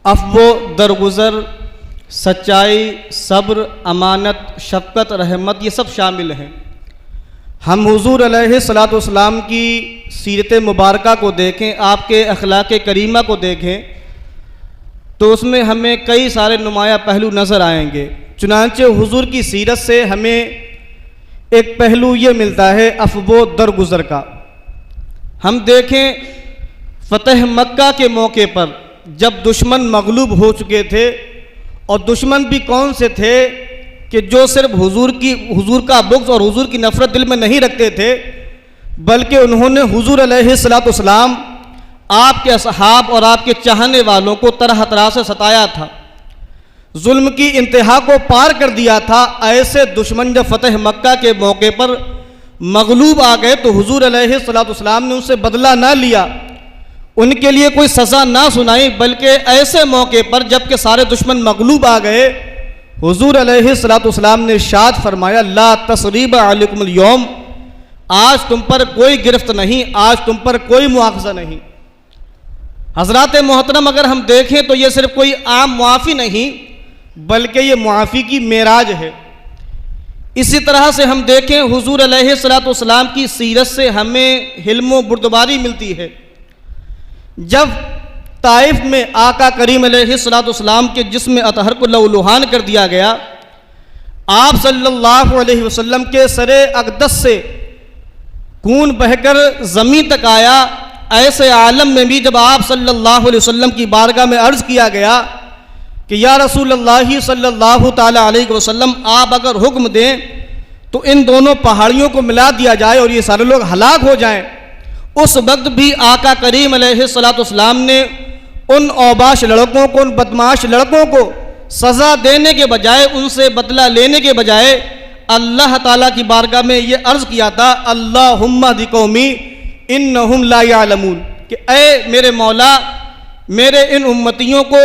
अफ़्व दरगुज़र, सच्चाई, सब्र, अमानत, शफ़क़त, रहमत, ये सब शामिल हैं। हम हुज़ूर अलैहिस्सलाम की सीरत मुबारका को देखें, आपके अखलाक़ करीमा को देखें, तो उसमें हमें कई सारे नुमाया पहलू नज़र आएंगे। चुनांचे हुज़ूर की सीरत से हमें एक पहलू ये मिलता है अफ़्व दरगुज़र का। हम देखें फ़तह मक्का के मौके पर जब दुश्मन मगलूब हो चुके थे, और दुश्मन भी कौन से थे कि जो सिर्फ हुजूर का बुग़्ज़ और हुजूर की नफ़रत दिल में नहीं रखते थे, बल्कि उन्होंने हुजूर अलैहिस्सलाम, आपके असहाब और आपके चाहने वालों को तरह तरह से सताया था, जुल्म की इंतहा को पार कर दिया था। ऐसे दुश्मन जब फ़तह मक्का के मौके पर मगलूब आ गए तो हुजूर अलैहिस्सलाम ने उनसे बदला ना लिया, उनके लिए कोई सज़ा ना सुनाई, बल्कि ऐसे मौके पर जबकि सारे दुश्मन मगलूब आ गए, हुजूर अलैहिस्सलाम ने इरशाद फरमाया, ला तसरीब अलैकुमुल यौम, आज तुम पर कोई गिरफ्त नहीं, आज तुम पर कोई मुआखज़ा नहीं। हज़रात मोहतरम, अगर हम देखें तो ये सिर्फ कोई आम मुआफ़ी नहीं, बल्कि ये मुआफ़ी की मेराज है। इसी तरह से हम देखें हुजूर अलैहिस्सलाम की सीरत से हमें हिल्म बुर्दबारी मिलती है। जब ताइफ में आका करीम अलैहिस्सलाम के जिस्म अतहर को लहूलुहान कर दिया गया, आप सल्लल्लाहु अलैहि वसल्लम के सरे अक़दस से खून बहकर ज़मीन तक आया। ऐसे आलम में भी जब आप सल्लल्लाहु अलैहि वसल्लम की बारगाह में अर्ज़ किया गया कि या रसूलल्लाह सल्लल्लाहु ताला अलैहि वसल्लम, आप अगर हुक्म दें तो इन दोनों पहाड़ियों को मिला दिया जाए और ये सारे लोग हलाक हो जाएं, उस वक्त भी आका करीम अलैहिस्सलाम ने उन औबाश लड़कों को, उन बदमाश लड़कों को सज़ा देने के बजाय, उनसे बदला लेने के बजाय अल्लाह ताला की बारगाह में ये अर्ज़ किया था, अल्लाहुम्मा दी कौमी इन्नहुम ला यालमून, कि ऐ मेरे मौला, मेरे इन उम्मतियों को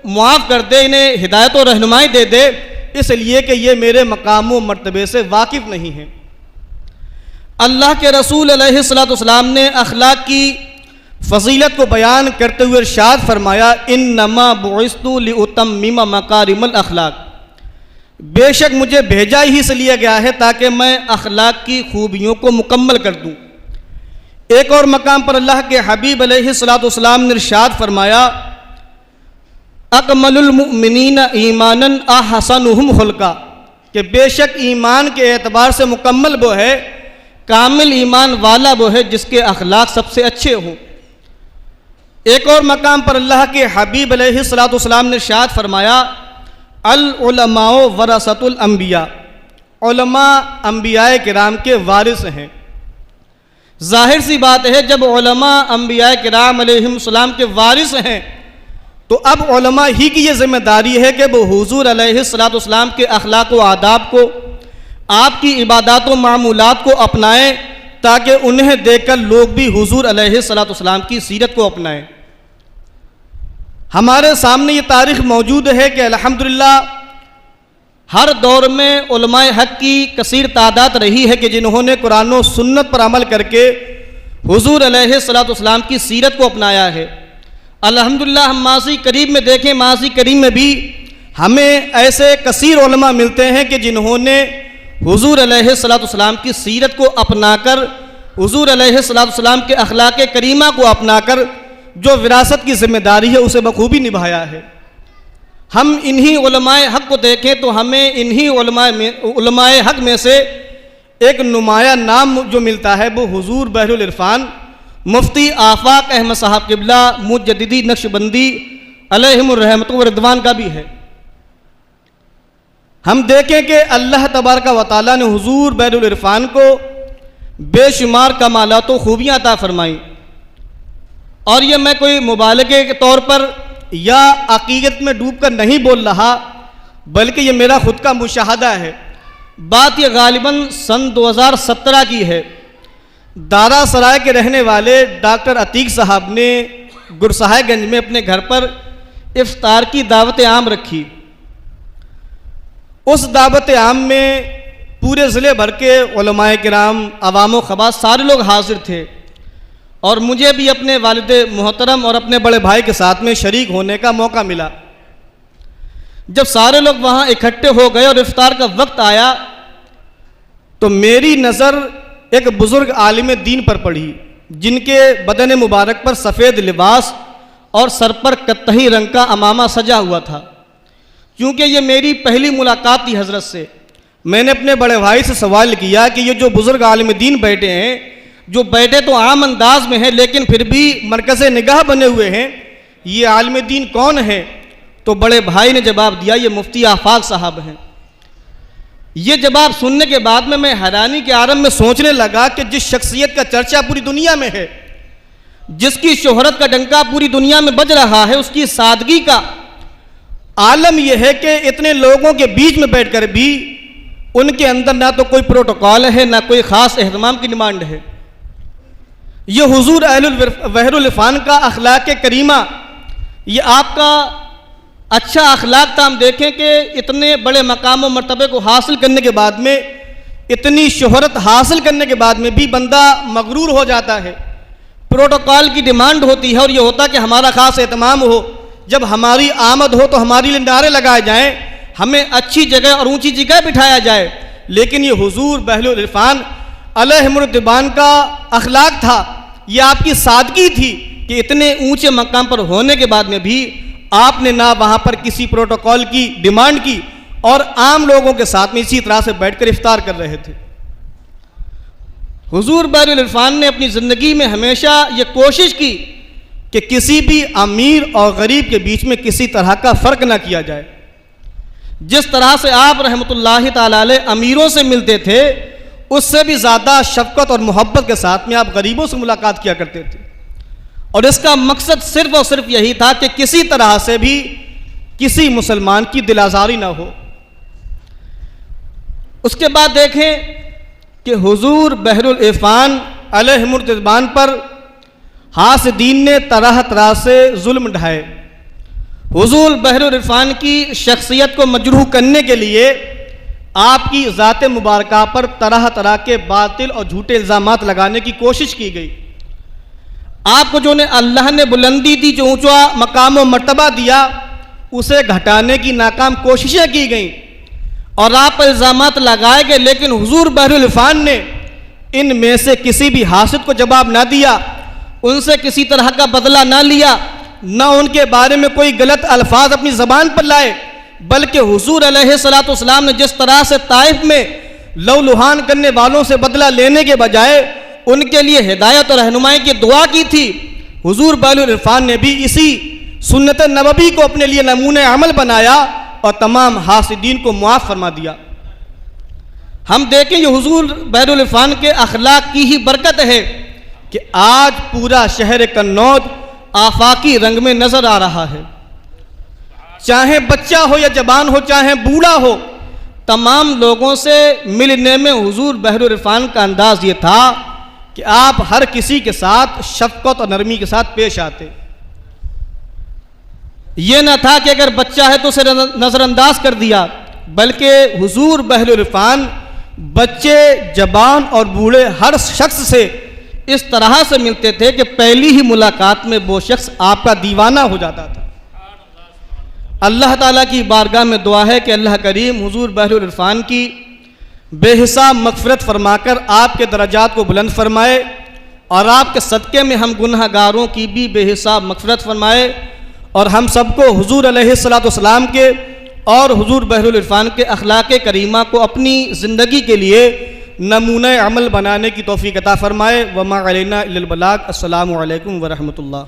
मुआफ़ कर दे, इन्हें हिदायत और रहनुमाई दे दे, इसलिए कि ये मेरे मकाम व मर्तबे से वाकिफ़ नहीं हैं। अल्लाह के रसूल अलैहिस्सलाम ने अखलाक की फजीलत को बयान करते हुए इरशाद फरमाया, इन्नमा बुइस्तु लिउतम्मिम मकारिमल अखलाक, बेशक मुझे भेजा ही इसलिए गया है ताकि मैं अखलाक की खूबियों को मुकम्मल कर दूँ। एक और मकाम पर अल्लाह के हबीब अलैहिस्सलाम ने इरशाद फरमाया, अकमलुल मुमिनीन ईमानन अहसनुहुम खुल्का, कि बेशक ईमान के एतबार से मुकम्मल वो है, कामिल ईमान वाला वो है जिसके अखलाक सबसे अच्छे हों। एक और मकाम पर अल्लाह के हबीब अलैहिस्सलाम ने इरशाद फरमाया, अल उलमाओ वरसतुल अंबिया, उलमा अंबियाए किराम के वारिस हैं। जाहिर सी बात है, जब उलमा अंबियाए किराम अलैहिस्सलाम के वारिस हैं तो अब उलमा ही की ये जिम्मेदारी है कि वो हुजूर अलैहिस्सलाम के अखलाक व आदाब को, आपकी इबादत व मामूलात को अपनाएं, ताकि उन्हें देखकर लोग भी हुजूर अलैहिस्सलाम की सीरत को अपनाएं। हमारे सामने ये तारीख़ मौजूद है कि अल्हम्दुलिल्लाह हर दौर में उलमाए हक़ की कसीर तादाद रही है कि जिन्होंने कुरान व सुन्नत पर अमल करके हुजूर अलैहिस्सलाम की सीरत को अपनाया है। अल्हम्दुलिल्लाह हम माज़ी करीब में देखें, माज़ी करीब में भी हमें ऐसे कसीर उलमा मिलते हैं कि जिन्होंने हुजूर अलैहिस्सलाम की सीरत को अपनाकर, हुजूर अलैहिस्सलाम के अखलाक करीमा को अपनाकर जो विरासत की जिम्मेदारी है उसे बखूबी निभाया है। हम इन्हीं उलमाए हक़ को देखें तो हमें इन्हीं उलमाए हक़ में से एक नुमाया नाम जो मिलता है वो हुजूर बहरुल इरफान मुफ्ती आफाक अहमद साहब क़िबला मुजद्दिदी नक्शबंदी अलैहिमुर रहमत व रिदवान का भी है। हम देखें कि अल्लाह तबारक व तआला ने हुजूर बहरुल इरफान को बेशुमार कमालात व खूबियाँ अता फरमाई, और ये मैं कोई मुबालगे के तौर पर या अक़ीदत में डूब कर नहीं बोल रहा, बल्कि ये मेरा ख़ुद का मुशाहदा है। बात ये गालिबन सन 2017 की है। दारा सराय के रहने वाले डॉक्टर अतीक साहब ने गुरसाहिबगंज में अपने घर पर इफ्तार की दावत आम रखी। उस दावत आम में पूरे ज़िले भर के उलमाए किराम, अवाम व ख़वास सारे लोग हाजिर थे। और मुझे भी अपने वालिद मोहतरम और अपने बड़े भाई के साथ में शरीक होने का मौका मिला। जब सारे लोग वहाँ इकट्ठे हो गए और इफ्तार का वक्त आया तो मेरी नज़र एक बुज़ुर्ग आलिम दीन पर पड़ी, जिनके बदन मुबारक पर सफ़ेद लिबास और सर पर कत्थई रंग का अमामा सजा हुआ था। क्योंकि ये मेरी पहली मुलाकात थी हज़रत से, मैंने अपने बड़े भाई से सवाल किया कि ये जो बुज़ुर्ग आलिम दीन बैठे हैं, जो बैठे तो आम अंदाज में हैं लेकिन फिर भी मरकज़ निगाह बने हुए हैं, ये आलिम दीन कौन है? तो बड़े भाई ने जवाब दिया, ये मुफ्ती आफाक साहब हैं। ये जवाब सुनने के बाद में मैं हैरानी के आरंभ में सोचने लगा कि जिस शख्सियत का चर्चा पूरी दुनिया में है, जिसकी शोहरत का डंका पूरी दुनिया में बज रहा है, उसकी सादगी का आलम यह है कि इतने लोगों के बीच में बैठकर भी उनके अंदर ना तो कोई प्रोटोकॉल है, ना कोई ख़ास एहतमाम की डिमांड है। ये हुजूर अहलुल वहरुल इरफान का अखलाक करीमा, ये आपका अच्छा अखलाक था। हम देखें कि इतने बड़े मकाम और मर्तबे को हासिल करने के बाद में, इतनी शोहरत हासिल करने के बाद में भी बंदा मगरूर हो जाता है। प्रोटोकॉल की डिमांड होती है और ये होता कि हमारा ख़ास एहतमाम हो, जब हमारी आमद हो तो हमारे लिए नारे लगाए जाएं, हमें अच्छी जगह और ऊंची जगह बिठाया जाए। लेकिन ये हुजूर बहलुल इरफान अलैहिमुर्रदिबान का अखलाक था, ये आपकी सादगी थी कि इतने ऊंचे मकाम पर होने के बाद में भी आपने ना वहाँ पर किसी प्रोटोकॉल की डिमांड की और आम लोगों के साथ में इसी तरह से बैठकर इफ्तार कर रहे थे। हुजूर बहलुल इरफान ने अपनी ज़िंदगी में हमेशा ये कोशिश की कि किसी भी अमीर और गरीब के बीच में किसी तरह का फ़र्क ना किया जाए। जिस तरह से आप रहमतुल्लाहि ताला अलैह अमीरों से मिलते थे, उससे भी ज़्यादा शफ़क़त और मोहब्बत के साथ में आप गरीबों से मुलाकात किया करते थे। और इसका मकसद सिर्फ़ और सिर्फ यही था कि किसी तरह से भी किसी मुसलमान की दिल आज़ारी ना हो। उसके बाद देखें कि हुजूर बहरुल इरफान अलैहिमुर्रदिबान पर हासिदीन ने तरह तरह से जुल्म ढाए। हुजूर बहरुल इरफान की शख्सियत को मजरूह करने के लिए आपकी ज़ात मुबारका पर तरह तरह के बातिल और झूठे इल्ज़ामात लगाने की कोशिश की गई। आपको जो ने अल्लाह ने बुलंदी दी, जो ऊंचा मकाम व मर्तबा दिया, उसे घटाने की नाकाम कोशिशें की गईं और आप पर इल्ज़ामात लगाए गए। लेकिन हुजूर बहरुल इरफान ने इनमें से किसी भी हासिद को जवाब ना दिया, उनसे किसी तरह का बदला ना लिया, न उनके बारे में कोई गलत अल्फाज अपनी ज़बान पर लाए, बल्कि हुजूर अलैहिस्सलाम ने जिस तरह से ताइफ में लहूलुहान करने वालों से बदला लेने के बजाय उनके लिए हिदायत और रहनुमाई की दुआ की थी, हुजूर बहरुल इरफान ने भी इसी सुन्नत नबवी को अपने लिए नमूने अमल बनाया और तमाम हासिदीन को मुआफ़ फरमा दिया। हम देखें ये हुजूर बहरुल इरफान के अखलाक की ही बरकत है कि आज पूरा शहर कन्नौज आफाकी रंग में नजर आ रहा है। चाहे बच्चा हो या जवान हो, चाहे बूढ़ा हो, तमाम लोगों से मिलने में हुजूर बहरुल इरफान का अंदाज ये था कि आप हर किसी के साथ शफ़क़त और नरमी के साथ पेश आते। ये न था कि अगर बच्चा है तो उसे नज़रअंदाज कर दिया, बल्कि हुजूर बहरुल इरफान बच्चे, जवान और बूढ़े हर शख्स से इस तरह से मिलते थे कि पहली ही मुलाकात में वो शख्स आपका दीवाना हो जाता था। अल्लाह ताला की बारगाह में दुआ है कि अल्लाह करीम हुजूर बहरुल इरफान की बेहिसाब मग़फ़िरत फरमाकर आपके दर्जात को बुलंद फरमाए और आपके सदक़े में हम गुनहगारों की भी बेहिसाब मग़फ़िरत फरमाए और हम सबको हुजूर अलैहिस्सलाम के और हुजूर बहरुल इरफान के अखलाक करीमा को अपनी ज़िंदगी के लिए नमूने अमल बनाने की तौफ़ीक़ अता फ़रमाए। वमा अलैना इल्लल बलाग। अस्सलामु अलैकुम व रहमतुल्लाह।